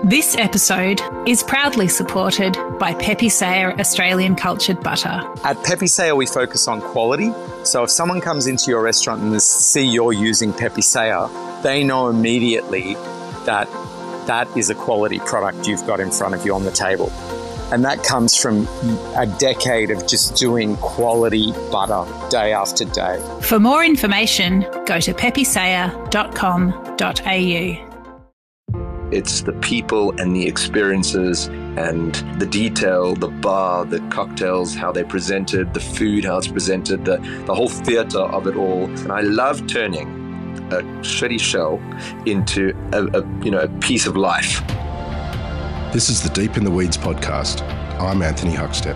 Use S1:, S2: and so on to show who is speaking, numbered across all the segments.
S1: This episode is proudly supported by Pepe Sayer Australian Cultured Butter.
S2: At Pepe Sayer, we focus on quality. So if someone comes into your restaurant and they see you're using Pepe Sayer, they know immediately that that is a quality product you've got in front of you on the table. And that comes from a decade of just doing quality butter day after day.
S1: For more information, go to pepesayer.com.au.
S3: It's the people and the experiences and the detail, the bar, the cocktails, how they're presented, the food, how it's presented, the whole theatre of it all. And I love turning a shitty shell into a piece of life.
S4: This is the Deep in the Weeds podcast. I'm Anthony Huckstep.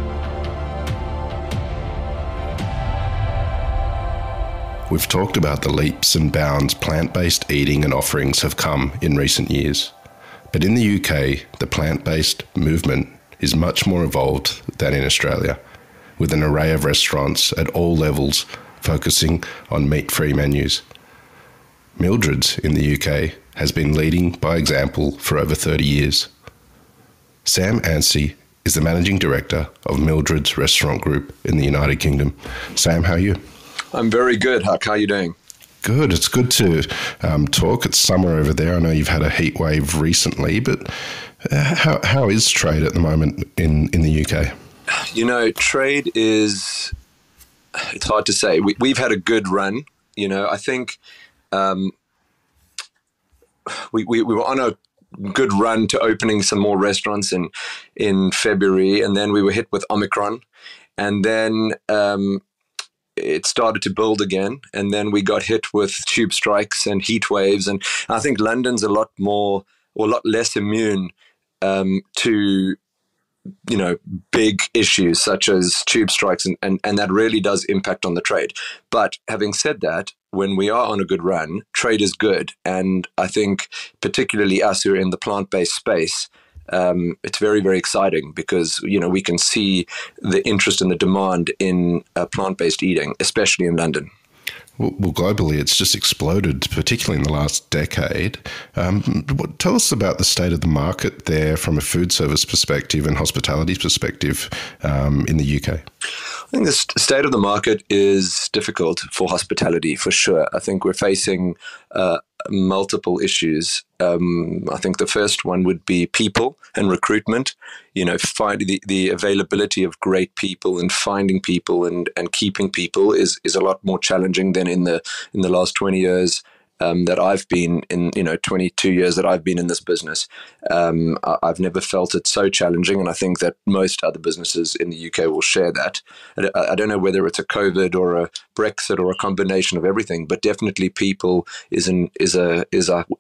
S4: We've talked about the leaps and bounds plant-based eating and offerings have come in recent years. But in the UK, the plant-based movement is much more evolved than in Australia, with an array of restaurants at all levels focusing on meat-free menus. Mildred's in the UK has been leading by example for over 30 years. Sam Anstey is the Managing Director of Mildred's Restaurant Group in the United Kingdom. Sam, how are you?
S3: I'm very good, Huck. How are you doing?
S4: Good. It's good to talk. It's summer over there. I know you've had a heat wave recently, but how is trade at the moment in the UK?
S3: You know, trade is, it's hard to say. We've had a good run. You know, I think we were on a good run to opening some more restaurants in February, and then we were hit with Omicron, and then it started to build again, and then we got hit with tube strikes and heat waves, and I think London's a lot less immune to big issues such as tube strikes, and that really does impact on the trade. But having said that, when we are on a good run, trade is good, and I think particularly us who are in the plant-based space, it's very, very exciting because, we can see the interest and the demand in plant-based eating, especially in London.
S4: Well, globally, it's just exploded, particularly in the last decade. Tell us about the state of the market there from a food service perspective and hospitality perspective in the UK.
S3: I think the state of the market is difficult for hospitality, for sure. I think we're facing multiple issues. I think the first one would be people and recruitment. Finding the availability of great people and finding people and keeping people is a lot more challenging than in the last 20 years that I've been in. 22 years that I've been in this business. I've never felt it so challenging, and I think that most other businesses in the UK will share that. I don't know whether it's a COVID or a Brexit or a combination of everything, but definitely people is a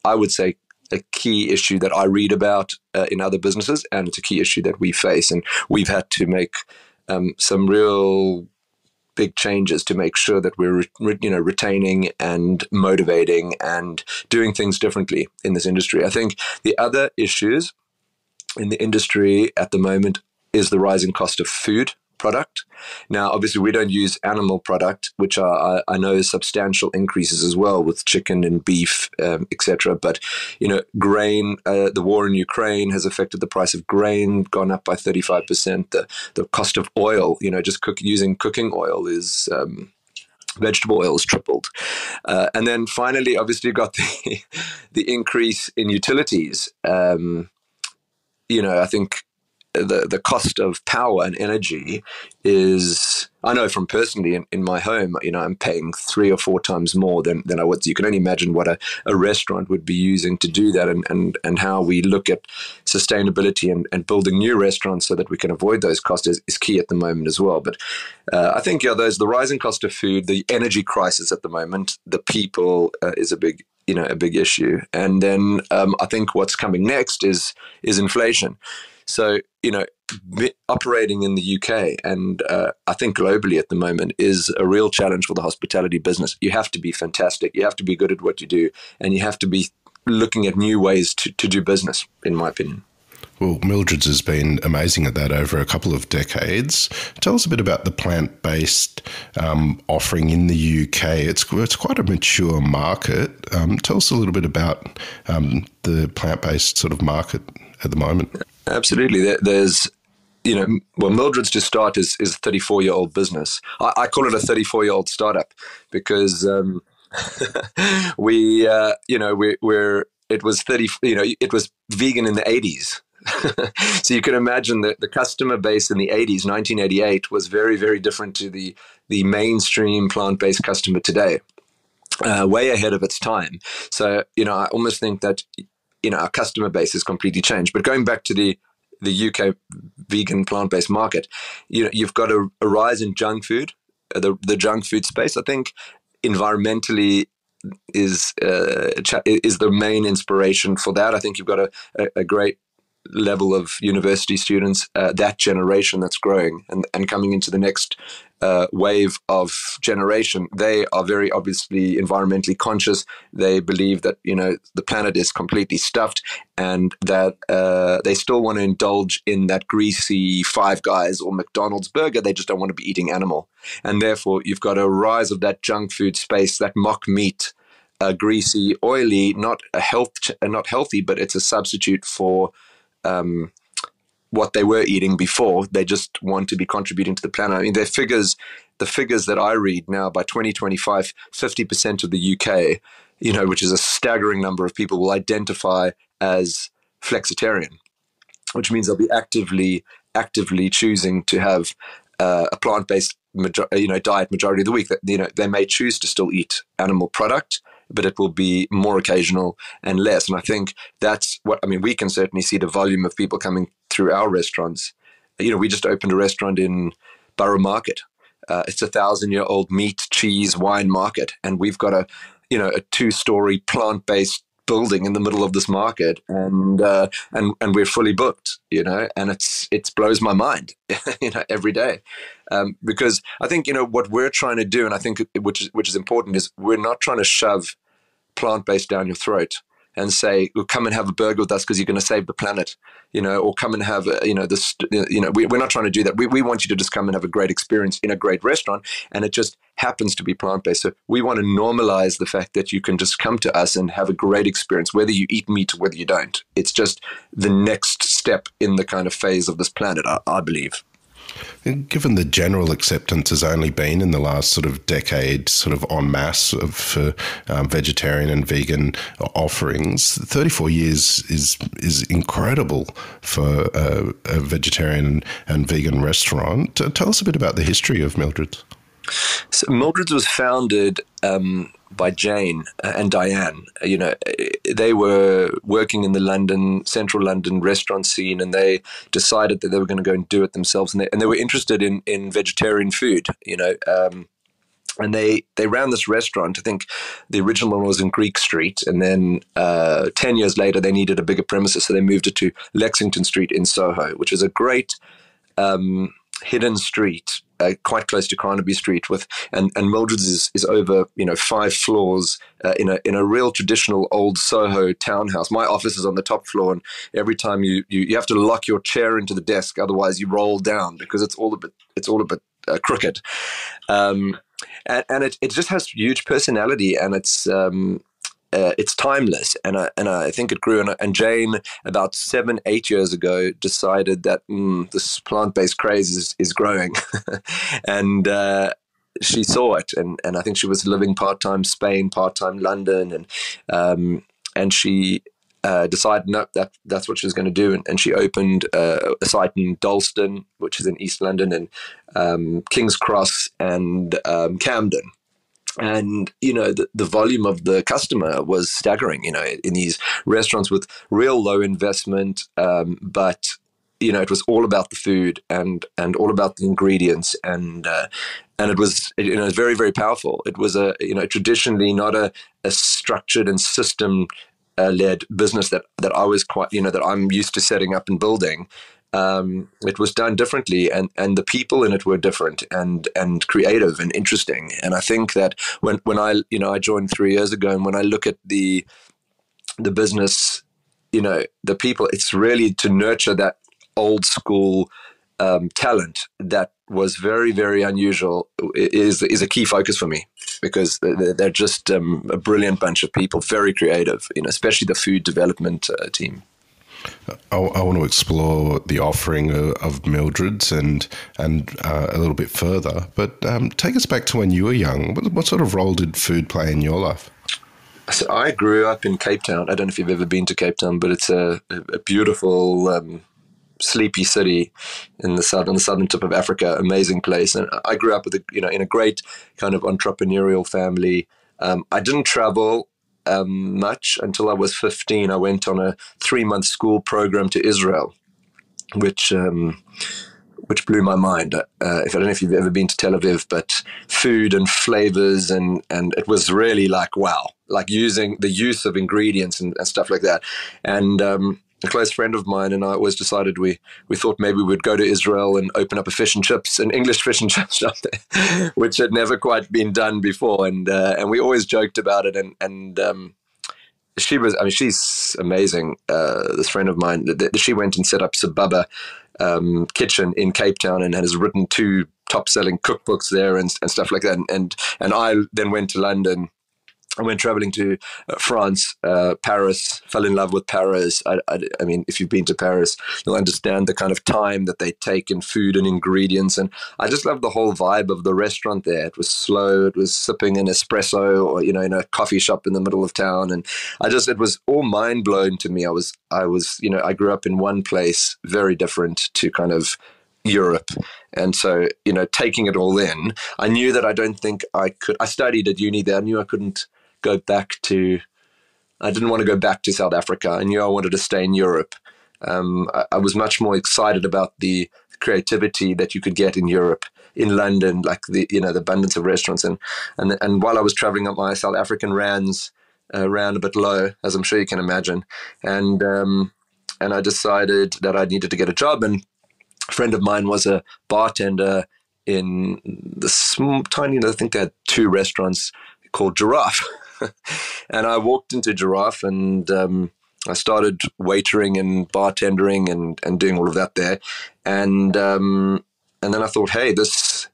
S3: I would say a key issue that I read about in other businesses, and it's a key issue that we face, and we've had to make some real big changes to make sure that we're retaining and motivating and doing things differently in this industry. I think the other issues in the industry at the moment is the rising cost of food product. Now, obviously, we don't use animal product, which I know is substantial increases as well with chicken and beef, etc. But, grain, the war in Ukraine has affected the price of grain, gone up by 35%. The cost of oil, just using cooking oil is vegetable oil has tripled. And then finally, obviously, you've got the increase in utilities. I think the cost of power and energy is, I know from personally in my home, I'm paying 3 or 4 times more than I would. So you can only imagine what a restaurant would be using to do that, and how we look at sustainability and building new restaurants so that we can avoid those costs is key at the moment as well. But I think, the rising cost of food, the energy crisis at the moment, the people is a big issue. And then I think what's coming next is inflation. So, operating in the UK and I think globally at the moment is a real challenge for the hospitality business. You have to be fantastic. You have to be good at what you do, and you have to be looking at new ways to do business, in my opinion.
S4: Well, Mildred's has been amazing at that over a couple of decades. Tell us a bit about the plant-based offering in the UK. It's quite a mature market. Tell us a little bit about the plant-based sort of market at the moment?
S3: Absolutely. There's, well, Mildred's to start is a 34-year-old business. I call it a 34-year-old startup because it was 30, it was vegan in the 80s. So you can imagine that the customer base in the 80s, 1988, was very, very different to the mainstream plant-based customer today. Way ahead of its time. So, I almost think that, our customer base has completely changed. But going back to the UK vegan plant-based market, you've got a rise in junk food, the junk food space. I think environmentally is the main inspiration for that. I think you've got a great level of university students, that generation that's growing and coming into the next wave of generation. They are very obviously environmentally conscious. They believe that, the planet is completely stuffed and that they still want to indulge in that greasy Five Guys or McDonald's burger. They just don't want to be eating animal. And therefore, you've got a rise of that junk food space, that mock meat, greasy, oily, not healthy, but it's a substitute for what they were eating before. They just want to be contributing to the planet. I mean, the figures that I read now, by 2025, 50% of the UK, which is a staggering number of people, will identify as flexitarian, which means they'll be actively choosing to have a plant-based diet majority of the week. That they may choose to still eat animal product, but it will be more occasional and less. And I think that's we can certainly see the volume of people coming through our restaurants. We just opened a restaurant in Borough Market. It's a 1,000-year-old meat, cheese, wine market. And we've got a 2-story plant-based building in the middle of this market. And we're fully booked, and it blows my mind, every day. Because I think, what we're trying to do, and I think which is important, is we're not trying to shove plant-based down your throat and say, well, come and have a burger with us because you're going to save the planet, or come and have, this, we're not trying to do that. We want you to just come and have a great experience in a great restaurant, and it just happens to be plant-based. So we want to normalize the fact that you can just come to us and have a great experience, whether you eat meat or whether you don't. It's just the next step in the kind of phase of this planet, I believe.
S4: Given the general acceptance has only been in the last sort of decade, sort of en masse of vegetarian and vegan offerings, 34 years is incredible for a vegetarian and vegan restaurant. Tell us a bit about the history of Mildred's.
S3: So Mildred's was founded by Jane and Diane. They were working in the central London restaurant scene, and they decided that they were going to go and do it themselves. And they were interested in vegetarian food, and they ran this restaurant. I think the original one was in Greek Street, and then 10 years later, they needed a bigger premises, so they moved it to Lexington Street in Soho, which is a great hidden street, quite close to Carnaby Street, and Mildred's is over 5 floors in a real traditional old Soho townhouse. My office is on the top floor, and every time you have to lock your chair into the desk, otherwise you roll down because it's all a bit crooked, and it just has huge personality, and it's timeless, and I think it grew. And Jane, about 7-8 years ago, decided that this plant-based craze is growing, and she saw it. And I think she was living part-time Spain, part-time London, and she decided no, that's what she was going to do. And she opened a site in Dalston, which is in East London, and King's Cross and Camden. And, the volume of the customer was staggering, in these restaurants with real low investment. But, it was all about the food and all about the ingredients. And it was, very, very powerful. It was traditionally not a structured and system led business that I was quite, that I'm used to setting up and building. It was done differently, and the people in it were different and creative and interesting. And I think that when I joined 3 years ago, and when I look at the business, the people, it's really to nurture that old school talent that was very, very unusual is a key focus for me, because they're just a brilliant bunch of people, very creative, especially the food development team.
S4: I want to explore the offering of Mildred's and a little bit further. But take us back to when you were young. What sort of role did food play in your life?
S3: So I grew up in Cape Town. I don't know if you've ever been to Cape Town, but it's a beautiful, sleepy city on the southern tip of Africa. Amazing place. And I grew up with in a great kind of entrepreneurial family. I didn't travel much until I was 15. I went on a 3-month school program to Israel, which blew my mind. I don't know if you've ever been to Tel Aviv, but food and flavors and it was really like, wow, like using the use of ingredients and stuff like that. And a close friend of mine and I always decided we thought maybe we'd go to Israel and open up an English fish and chips shop there, which had never quite been done before. And we always joked about it. And she's amazing. This friend of mine, she went and set up Sababa kitchen in Cape Town and has written 2 top-selling cookbooks there and stuff like that. And I then went to London. I went traveling to France, Paris, fell in love with Paris. I mean, if you've been to Paris, you'll understand the kind of time that they take in food and ingredients. And I just loved the whole vibe of the restaurant there. It was slow. It was sipping an espresso or, in a coffee shop in the middle of town. And it was all mind blown to me. I grew up in one place, very different to kind of Europe. And so, taking it all in, I knew that I don't think I could. I studied at uni there. I knew I couldn't I didn't want to go back to South Africa. I knew I wanted to stay in Europe. I was much more excited about the creativity that you could get in Europe, in London, like the abundance of restaurants. And while I was traveling up my South African rands, ran a bit low, as I'm sure you can imagine. And I decided that I needed to get a job. And a friend of mine was a bartender in the tiny, I think they had 2 restaurants called Giraffe. And I walked into Giraffe and I started waitering and bartendering and doing all of that there. And then I thought, hey, this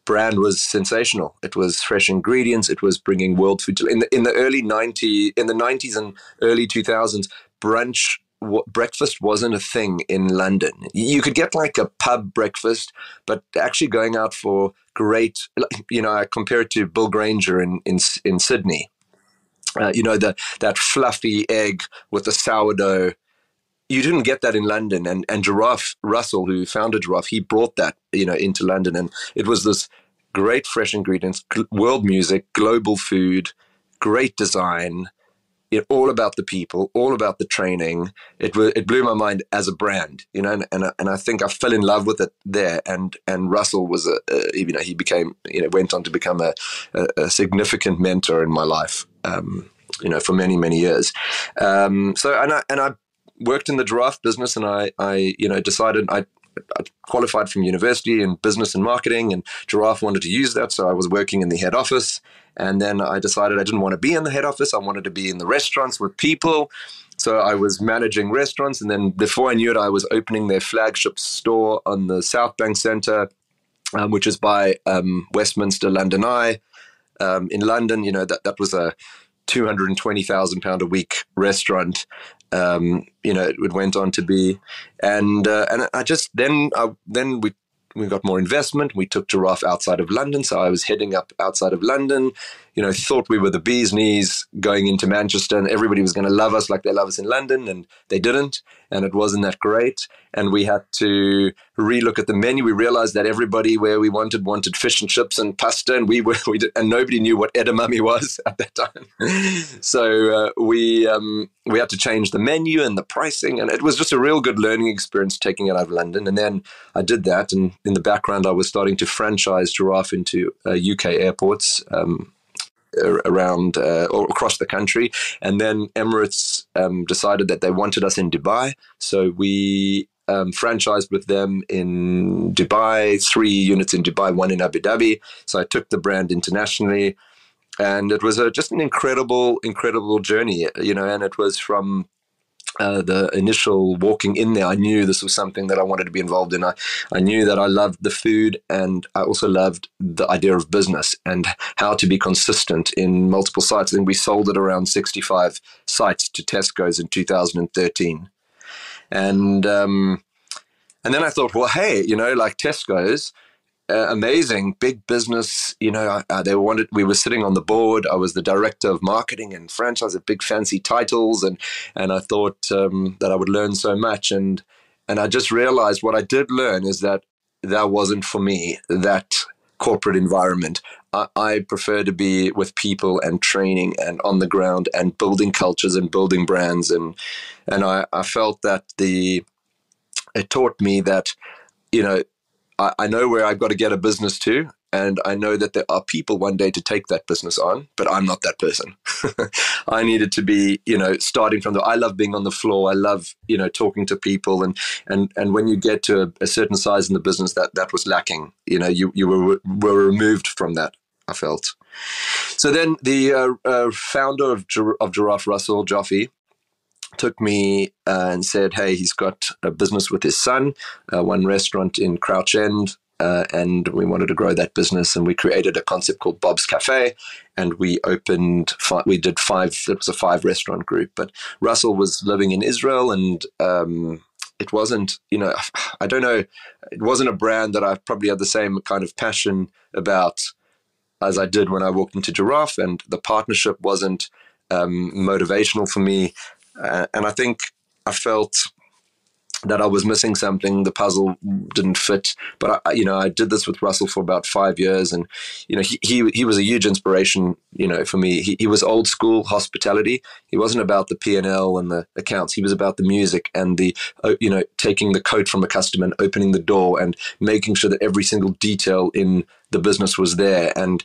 S3: brand was sensational. It was fresh ingredients. It was bringing world food to in the 90s and early 2000s. Breakfast wasn't a thing in London. You could get like a pub breakfast, but actually going out for great, I compare it to Bill Granger in Sydney. That fluffy egg with the sourdough. You didn't get that in London. And Giraffe, Russell, who founded Giraffe, he brought that, into London. And it was this great fresh ingredients, world music, global food, great design, all about the people, all about the training. It blew my mind as a brand, and I think I fell in love with it there. And Russell was he became, went on to become a significant mentor in my life, for many, many years. So I worked in the Giraffe business, and I decided I qualified from university in business and marketing, and Giraffe wanted to use that. So I was working in the head office. And then I decided I didn't want to be in the head office. I wanted to be in the restaurants with people. So I was managing restaurants. And then before I knew it, I was opening their flagship store on the South Bank Centre, which is by Westminster, London Eye. In London, that was a £220,000 a week restaurant. It went on to be. And I just then we got more investment. We took Giraffe outside of London. So I was heading up outside of London, thought we were the bee's knees going into Manchester and everybody was going to love us like they love us in London, and they didn't. And it wasn't that great. And we had to relook at the menu. We realized that everybody where we wanted fish and chips and pasta, and we did, and nobody knew what edamame was at that time. So we had to change the menu and the pricing, and it was just a real good learning experience taking it out of London. And then I did that, and in the background, I was starting to franchise Giraffe into UK airports around or across the country. And then Emirates decided that they wanted us in Dubai, so we franchised with them in Dubai, 3 units in Dubai, 1 in Abu Dhabi. So I took the brand internationally, and it was just an incredible journey, and it was from the initial walking in there. I knew this was something that I wanted to be involved in. I knew that I loved the food, and I also loved the idea of business and how to be consistent in multiple sites. And we sold it around 65 sites to Tesco's in 2013. And then I thought, well, hey, like Tesco's, amazing, big business. We were sitting on the board. I was the director of marketing and franchise at big fancy titles. And I thought that I would learn so much. And I just realized what I did learn is that wasn't for me, that corporate environment. I prefer to be with people and training and on the ground and building cultures and building brands. And I felt that it taught me that, I know where I've got to get a business to, and I know that there are people one day to take that business on, but I'm not that person. I needed to be, starting from I love being on the floor. I love, talking to people, and when you get to a certain size in the business, that was lacking. You were removed from that, I felt. So then the founder of Giraffe, Russell Joffe, took me and said, hey, he's got a business with his son, one restaurant in Crouch End, and we wanted to grow that business. And we created a concept called Bob's Cafe, and we opened we did 5, it was a 5-restaurant group. But Russell was living in Israel, and it wasn't, I don't know, it wasn't a brand that I probably had the same kind of passion about as I did when I walked into Giraffe, and the partnership wasn't motivational for me. And I think I felt that I was missing something. The puzzle didn't fit. But I did this with Russell for about 5 years, and he was a huge inspiration. For me, he was old school hospitality. He wasn't about the P&L and the accounts. He was about the music and the taking the coat from a customer and opening the door and making sure that every single detail in the business was there. And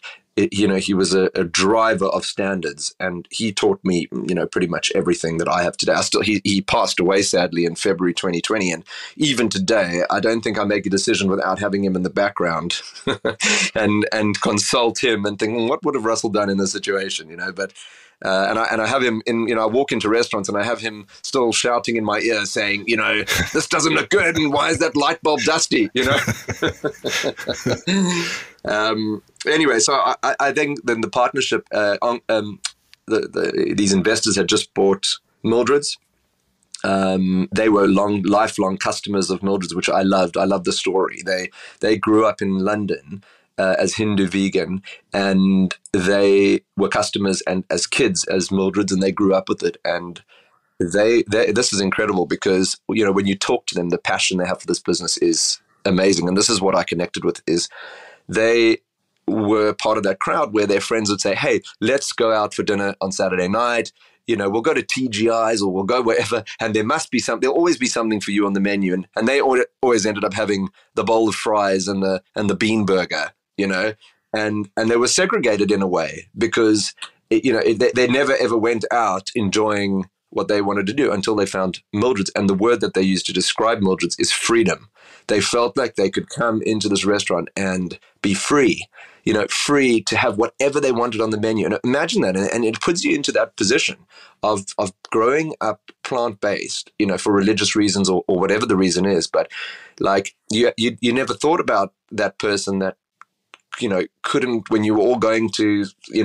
S3: he was a driver of standards, and he taught me, pretty much everything that I have today. He passed away sadly in February 2020, and even today, I don't think I make a decision without having him in the background and consult him and think, what would have Russell done in this situation, But and I have him in, I walk into restaurants and I have him still shouting in my ear saying, this doesn't look good, and why is that light bulb dusty, Anyway, so I think then the partnership, these investors had just bought Mildred's. They were lifelong customers of Mildred's, which I loved. I loved the story. They grew up in London as Hindu vegan, and they were customers and as kids as Mildred's, and they grew up with it. And this is incredible because when you talk to them, the passion they have for this business is amazing. And this is what I connected with, is they were part of that crowd where their friends would say, hey, let's go out for dinner on Saturday night. We'll go to TGI's or we'll go wherever, and there'll always be something for you on the menu. And they always ended up having the bowl of fries and the bean burger, and they were segregated in a way because, they never ever went out enjoying what they wanted to do until they found Mildred's. And the word that they used to describe Mildred's is freedom. They felt like they could come into this restaurant and be free, free to have whatever they wanted on the menu. And imagine that. And it puts you into that position of growing up plant-based, for religious reasons or whatever the reason is. But like you never thought about that person that, couldn't, when you were all going to,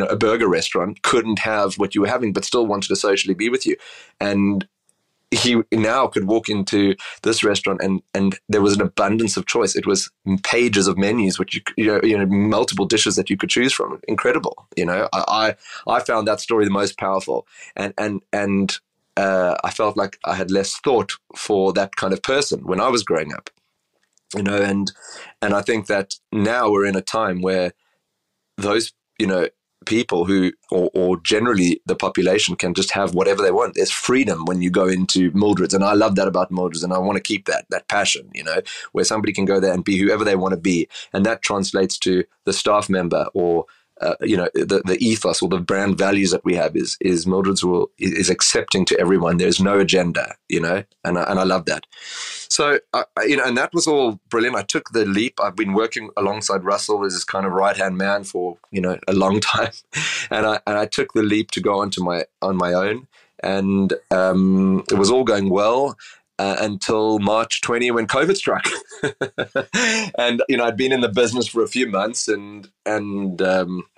S3: a burger restaurant, couldn't have what you were having, but still wanted to socially be with you. And he now could walk into this restaurant and there was an abundance of choice. It was pages of menus, which multiple dishes that you could choose from. Incredible. I found that story the most powerful, and I felt like I had less thought for that kind of person when I was growing up, and I think that now we're in a time where those, people who, or generally the population, can just have whatever they want. There's freedom when you go into Mildred's, and I love that about Mildred's, and I want to keep that passion, where somebody can go there and be whoever they want to be, and that translates to the staff member or the ethos or the brand values that we have is Mildred's is accepting to everyone. There's no agenda, and I love that. So, and that was all brilliant. I took the leap. I've been working alongside Russell as his kind of right-hand man for, a long time. And I took the leap to go on my own. And it was all going well. until March 20 when COVID struck. And, I'd been in the business for a few months and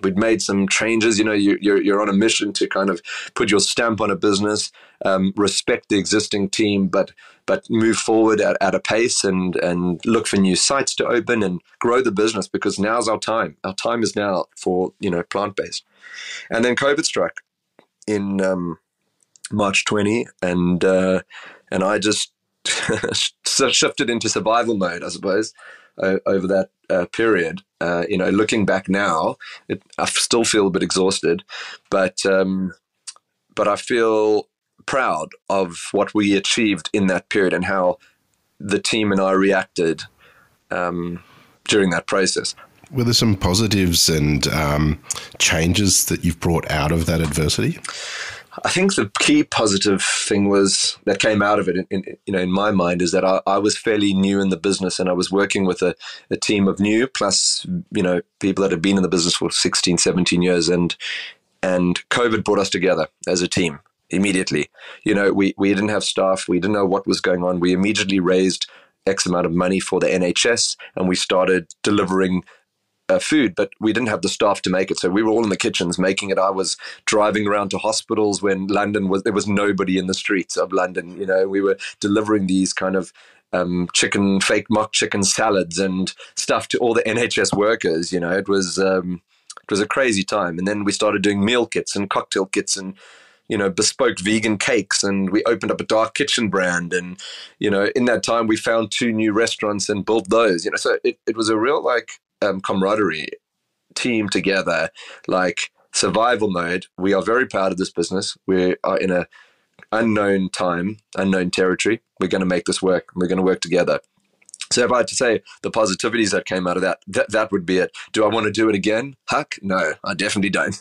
S3: we'd made some changes. You're on a mission to kind of put your stamp on a business, respect the existing team, but move forward at a pace and look for new sites to open and grow the business, because now's our time. Our time is now for, plant-based. And then COVID struck in March 20, and I just shifted into survival mode, I suppose, over that period. Looking back now, I still feel a bit exhausted, but I feel proud of what we achieved in that period and how the team and I reacted during that process.
S4: Were there some positives and changes that you've brought out of that adversity?
S3: I think the key positive thing that came out of it, in my mind, is that I was fairly new in the business, and I was working with a team of new, plus, people that had been in the business for 16, 17 years. And COVID brought us together as a team immediately. We didn't have staff. We didn't know what was going on. We immediately raised X amount of money for the NHS, and we started delivering food, but we didn't have the staff to make it. So we were all in the kitchens making it. I was driving around to hospitals when there was nobody in the streets of London. We were delivering these kind of fake mock chicken salads and stuff to all the NHS workers. It was a crazy time. And then we started doing meal kits and cocktail kits and bespoke vegan cakes, and we opened up a dark kitchen brand. And in that time we found 2 new restaurants and built those. So it was a real camaraderie, team together, survival mode. We are very proud of this business. We are in a unknown time, unknown territory. We're going to make this work. We're going to work together. So if I had to say the positivities that came out of that would be it. Do I want to do it again? Huck? No, I definitely don't.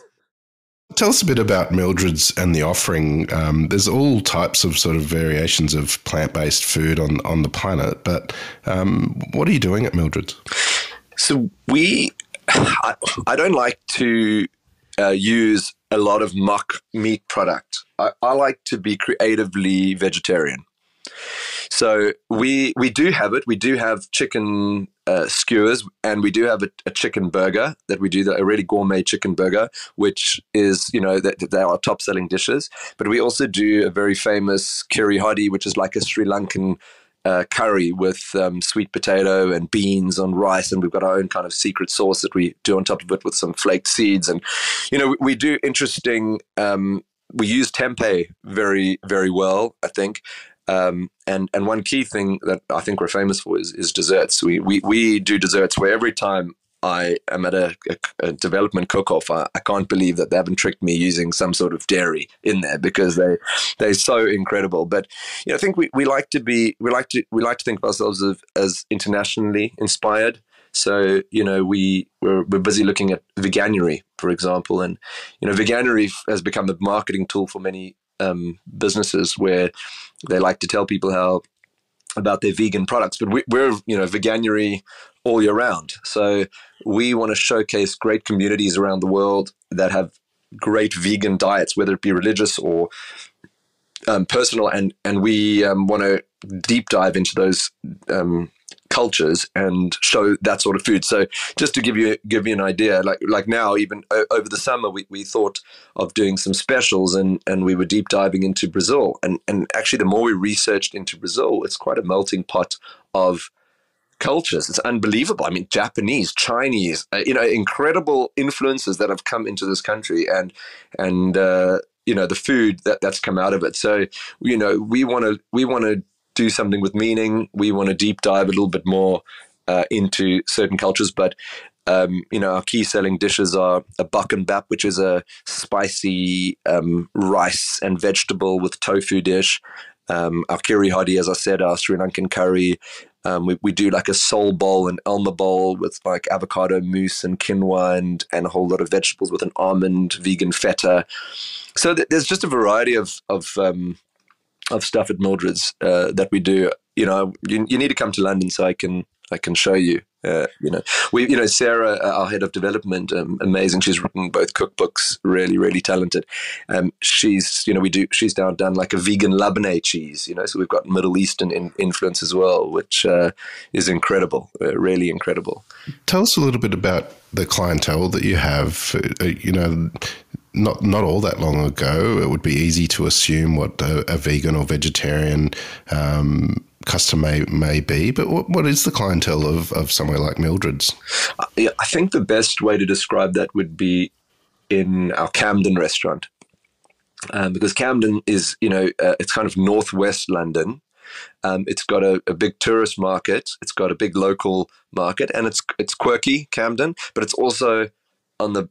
S4: Tell us a bit about Mildred's and the offering. There's all types of sort of variations of plant-based food on the planet, but what are you doing at Mildred's?
S3: So I don't like to use a lot of mock meat product. I like to be creatively vegetarian. So we do have it. We do have chicken skewers, and we do have a chicken burger that we do, a really gourmet chicken burger, which is, they are top selling dishes. But we also do a very famous curry hottie, which is like a Sri Lankan curry with sweet potato and beans on rice, and we've got our own kind of secret sauce that we do on top of it with some flaked seeds. And we do interesting. We use tempeh very, very well, I think. And one key thing that I think we're famous for is desserts. We do desserts where every time I am at a development cook-off, I can't believe that they haven't tricked me using some sort of dairy in there, because they're so incredible. But I think we like to think of ourselves as internationally inspired. So we're busy looking at veganuary, for example, and veganuary has become a marketing tool for many businesses, where they like to tell people about their vegan products. But we're veganuary all year round. So we want to showcase great communities around the world that have great vegan diets, whether it be religious or personal, and we want to deep dive into those cultures and show that sort of food. So just to give you an idea, like now, even over the summer, we thought of doing some specials, and we were deep diving into Brazil. And actually, the more we researched into Brazil, it's quite a melting pot of cultures. It's unbelievable. I mean, Japanese, Chinese, incredible influences that have come into this country, and the food that's come out of it. So we want to do something with meaning. We want to deep dive a little bit more into certain cultures. But our key selling dishes are a bakkenbap, which is a spicy rice and vegetable with tofu dish. Our curry hottie, as I said, our Sri Lankan curry. We do like a soul bowl and elma bowl with like avocado mousse and quinoa and a whole lot of vegetables with an almond vegan feta. So there's just a variety of stuff at Mildred's that we do. You need to come to London so I can show you Sarah, our head of development, amazing. She's written both cookbooks, really, really talented. She's now done like a vegan Lebanese cheese, so we've got Middle Eastern influence as well, which is incredible, really incredible.
S4: Tell us a little bit about the clientele that you have. Not all that long ago, it would be easy to assume what a vegan or vegetarian customer may be, but what is the clientele of somewhere like Mildred's?
S3: I think the best way to describe that would be in our Camden restaurant, because Camden is, it's kind of northwest London. It's got a big tourist market, it's got a big local market, and it's quirky, Camden, but it's also on the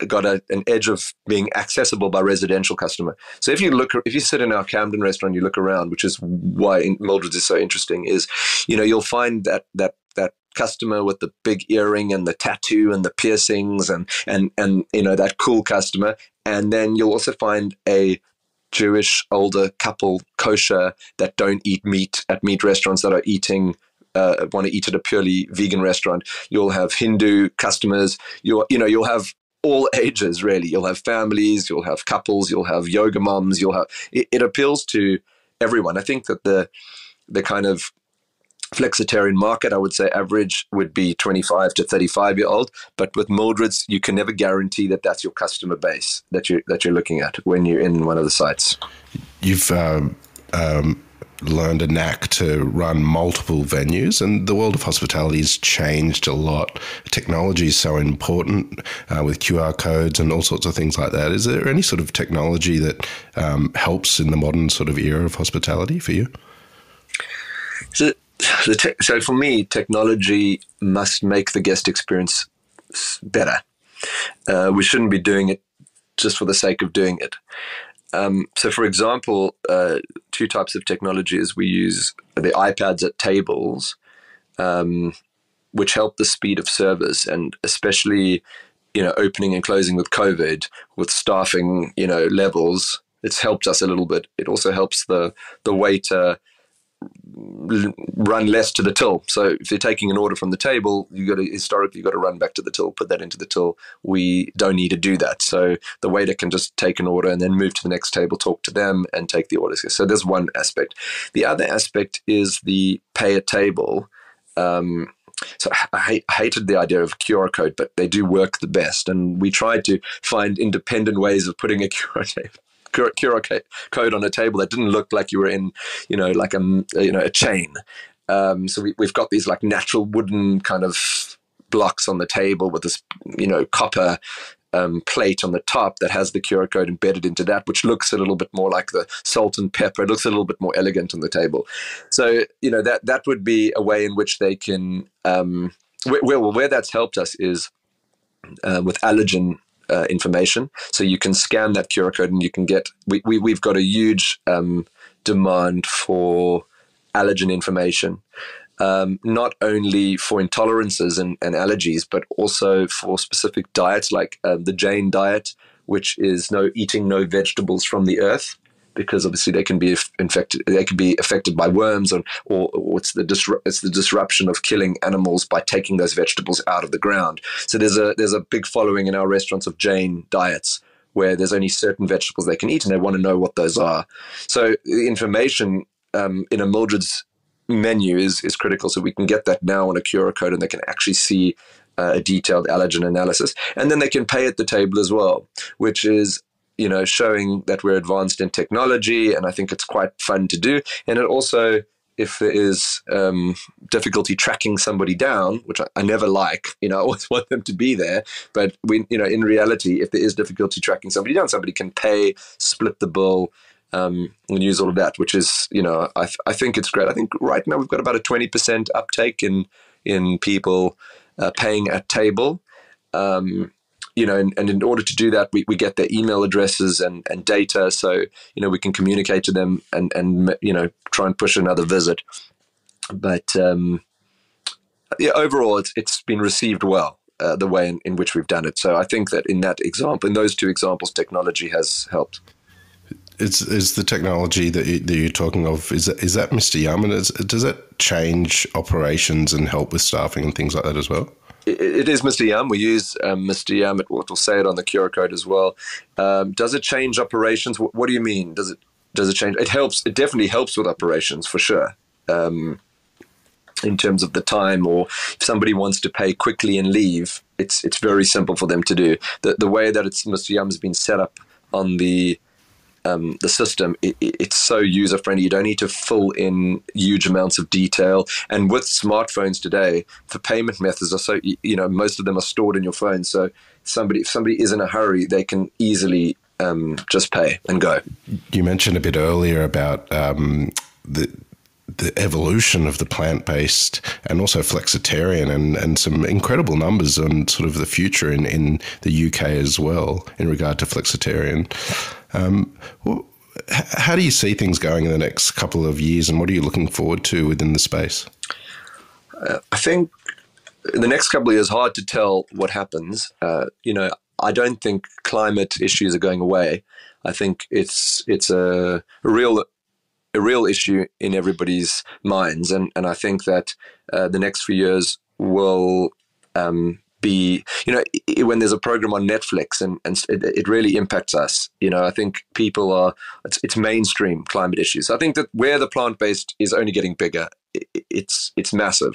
S3: got an edge of being accessible by residential customer. So if you sit in our Camden restaurant, you look around, which is why Mildred's is so interesting, is you'll find that customer with the big earring and the tattoo and the piercings and that cool customer, and then you'll also find a Jewish older couple, kosher, that don't eat meat at meat restaurants, that are want to eat at a purely vegan restaurant. You'll have Hindu customers. You'll have all ages, really. You'll have families, you'll have couples, you'll have yoga moms, it appeals to everyone. I think that the kind of flexitarian market, I would say average would be 25 to 35-year-old, but with Mildred's, you can never guarantee that that's your customer base that you're looking at when you're in one of the sites.
S4: You've learned a knack to run multiple venues, and the world of hospitality has changed a lot. Technology is so important with QR codes and all sorts of things like that. Is there any sort of technology that helps in the modern sort of era of hospitality for you?
S3: So for me, technology must make the guest experience better. We shouldn't be doing it just for the sake of doing it. So, for example, two types of technology is we use the iPads at tables, which help the speed of service, and especially, opening and closing with COVID, with staffing, levels, it's helped us a little bit. It also helps the waiter run less to the till. So if you're taking an order from the table, historically you've got to run back to the till, put that into the till. We don't need to do that. So the waiter can just take an order and then move to the next table, talk to them, and take the orders. So there's one aspect. The other aspect is the pay at table. So I hated the idea of a QR code, but they do work the best. And we tried to find independent ways of putting a QR code on a table that didn't look like you were in, like a chain. So we've got these like natural wooden kind of blocks on the table with this, copper plate on the top that has the QR code embedded into that, which looks a little bit more like the salt and pepper. It looks a little bit more elegant on the table. So, that would be a way in which they can, where that's helped us is with allergen information. So you can scan that QR code and you can get, we've got a huge demand for allergen information, not only for intolerances and allergies, but also for specific diets like the Jain diet, which is eating no vegetables from the earth, because obviously they can be infected. They can be affected by worms, or it's the disruption of killing animals by taking those vegetables out of the ground. So there's a big following in our restaurants of Jain diets, where there's only certain vegetables they can eat, and they want to know what those are. So the information in a Mildred's menu is critical. So we can get that now on a QR code, and they can actually see a detailed allergen analysis, and then they can pay at the table as well, which is showing that we're advanced in technology, and I think it's quite fun to do. And it also, if there is difficulty tracking somebody down, which I never like, I always want them to be there, but in reality, if there is difficulty tracking somebody down, somebody can pay, split the bill, and use all of that, which is, I think it's great. I think right now we've got about a 20% uptake in people paying at table. And in order to do that, we get their email addresses and data, so we can communicate to them and try and push another visit. But overall, it's been received well, the way in which we've done it. So I think that in those two examples, technology has helped.
S4: Is the technology that you're talking of, is that Mr. Yum, and does that change operations and help with staffing and things like that as well?
S3: It is Mr. Yum. We use Mr. Yum. We'll say it on the QR code as well. Does it change operations? What do you mean? Does it change? It helps. It definitely helps with operations for sure. In terms of the time, or if somebody wants to pay quickly and leave, it's very simple for them to do. The way that Mr. Yum's been set up on the system, it's so user friendly. You don't need to fill in huge amounts of detail. And with smartphones today, the payment methods are so, most of them are stored in your phone. So if somebody is in a hurry, they can easily just pay and go.
S4: You mentioned a bit earlier about the evolution of the plant-based and also flexitarian, and some incredible numbers on sort of the future in the UK as well in regard to flexitarian. How do you see things going in the next couple of years, and what are you looking forward to within the space?
S3: I think in the next couple of years, hard to tell what happens. I don't think climate issues are going away. I think it's a real issue in everybody's minds, and I think that the next few years will be, when there's a program on Netflix and it really impacts us. I think people it's mainstream climate issues. I think that where the plant-based is only getting bigger, it's massive.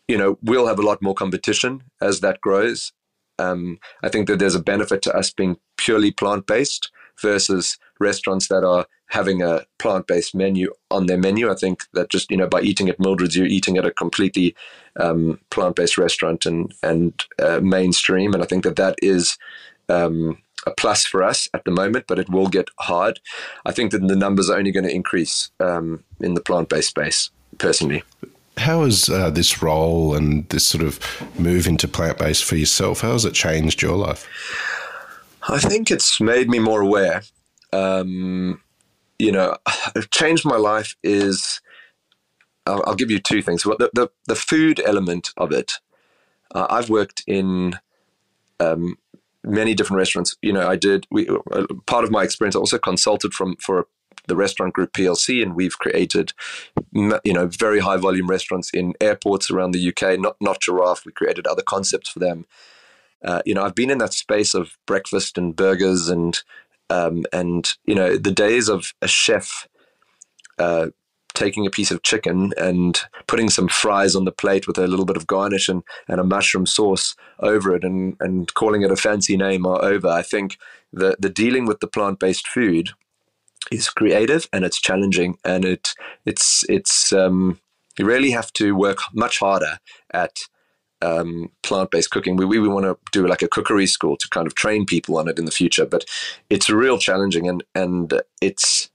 S3: We'll have a lot more competition as that grows. I think that there's a benefit to us being purely plant-based versus restaurants that are having a plant-based menu on their menu. I think that just, by eating at Mildred's, you're eating at a completely plant-based restaurant and mainstream. And I think that is a plus for us at the moment, but it will get hard. I think that the numbers are only going to increase in the plant-based space, personally.
S4: How has this role and this sort of move into plant-based for yourself, how has it changed your life?
S3: I think it's made me more aware. Changed my life is, I'll give you two things. Well, the food element of it, I've worked in many different restaurants. Part of my experience, I also consulted for the restaurant group PLC, and we've created, very high volume restaurants in airports around the UK, not Giraffe. We created other concepts for them. I've been in that space of breakfast and burgers and the days of a chef taking a piece of chicken and putting some fries on the plate with a little bit of garnish and a mushroom sauce over it and calling it a fancy name are over. I think the dealing with the plant-based food is creative and it's challenging, and it's you really have to work much harder at plant-based cooking. We want to do like a cookery school to kind of train people on it in the future, but it's real challenging, and it's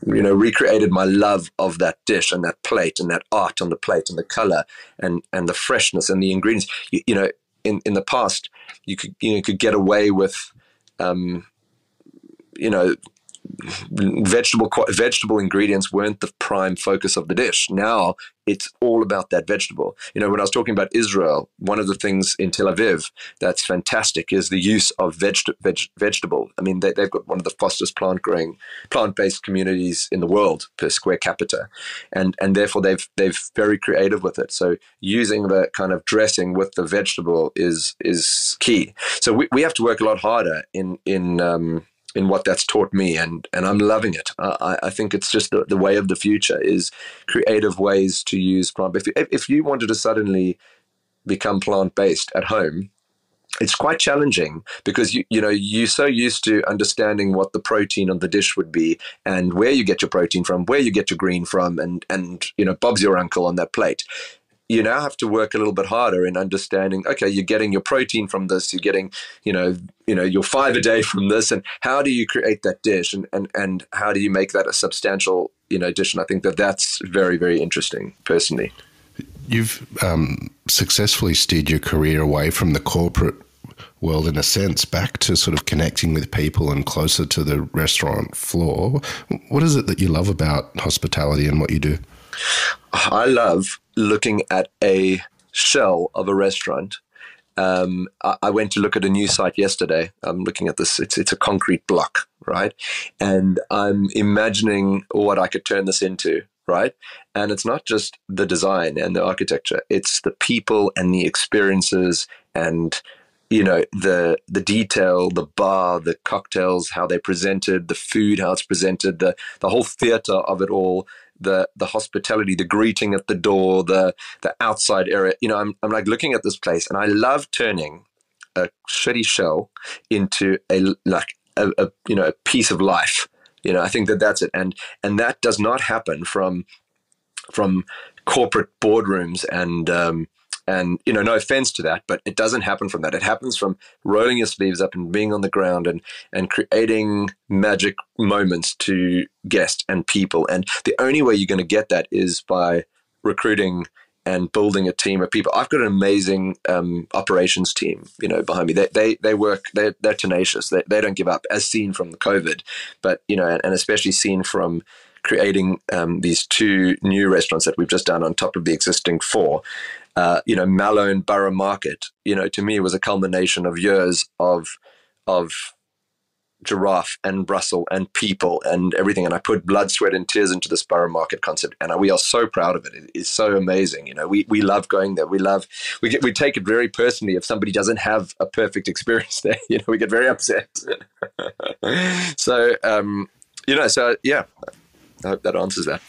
S3: recreated my love of that dish and that plate and that art on the plate and the color and the freshness and the ingredients. In the past you could get away with vegetable ingredients weren't the prime focus of the dish. Now it's all about that vegetable. When I was talking about Israel, one of the things in Tel Aviv that's fantastic is the use of vegetable. I mean, they've got one of the fastest plant-based communities in the world per square capita, and therefore they've very creative with it. So using the kind of dressing with the vegetable is key. So we have to work a lot harder in what that's taught me, and I'm loving it. I think it's just the way of the future is creative ways to use plant-based. If you wanted to suddenly become plant-based at home, it's quite challenging because you're so used to understanding what the protein on the dish would be and where you get your protein from, where you get your green from, and Bob's your uncle on that plate. You now have to work a little bit harder in understanding, okay, you're getting your protein from this, you're getting, your 5 a day from this, and how do you create that dish and how do you make that a substantial, dish? And I think that's very, very interesting, personally.
S4: You've successfully steered your career away from the corporate world, in a sense, back to sort of connecting with people and closer to the restaurant floor. What is it that you love about hospitality and what you do?
S3: I love looking at a shell of a restaurant I went to look at a new site yesterday. I'm looking at this. It's a concrete block, right? And I'm imagining what I could turn this into, right? And it's not just the design and the architecture. It's the people and the experiences and, you know, the detail, the bar, the cocktails, how they're presented, the food, how it's presented, the whole theater of it all, the hospitality, the greeting at the door, the outside area. You know, I'm like looking at this place, and I love turning a shitty shell into a piece of life. You know, I think that's it, and that does not happen from corporate boardrooms and, you know, no offense to that, but it doesn't happen from that. It happens from rolling your sleeves up and being on the ground and creating magic moments to guests and people. And the only way you're going to get that is by recruiting and building a team of people. I've got an amazing operations team, you know, behind me. They work, they're tenacious. They don't give up, as seen from the COVID, but, you know, and especially seen from creating these 2 new restaurants that we've just done on top of the existing 4. You know, Malone Borough Market, you know, to me was a culmination of years of giraffe and Brussels and people and everything. And I put blood, sweat and tears into this Borough Market concept. And we are so proud of it. It is so amazing. You know, we love going there. We take it very personally if somebody doesn't have a perfect experience there. You know, we get very upset. So, you know, so yeah, I hope that answers that.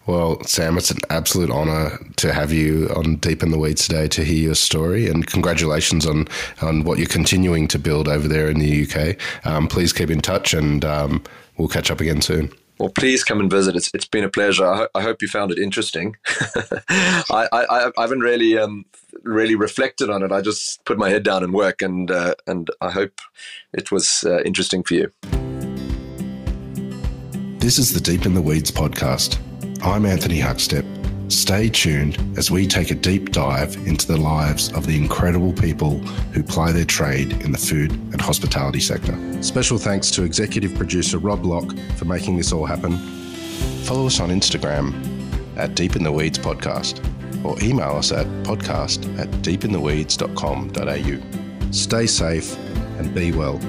S4: Well, Sam, it's an absolute honour to have you on Deep in the Weeds today to hear your story, and congratulations on what you're continuing to build over there in the UK. Please keep in touch, and we'll catch up again soon.
S3: Well, please come and visit. It's been a pleasure. I hope you found it interesting. I haven't really reflected on it. I just put my head down and work, and I hope it was interesting for you.
S4: This is the Deep in the Weeds podcast. I'm Anthony Huckstep. Stay tuned as we take a deep dive into the lives of the incredible people who ply their trade in the food and hospitality sector. Special thanks to executive producer Rob Locke for making this all happen. Follow us on Instagram at Deep in the Weeds Podcast, or email us at podcast@deepintheweeds.com.au. Stay safe and be well.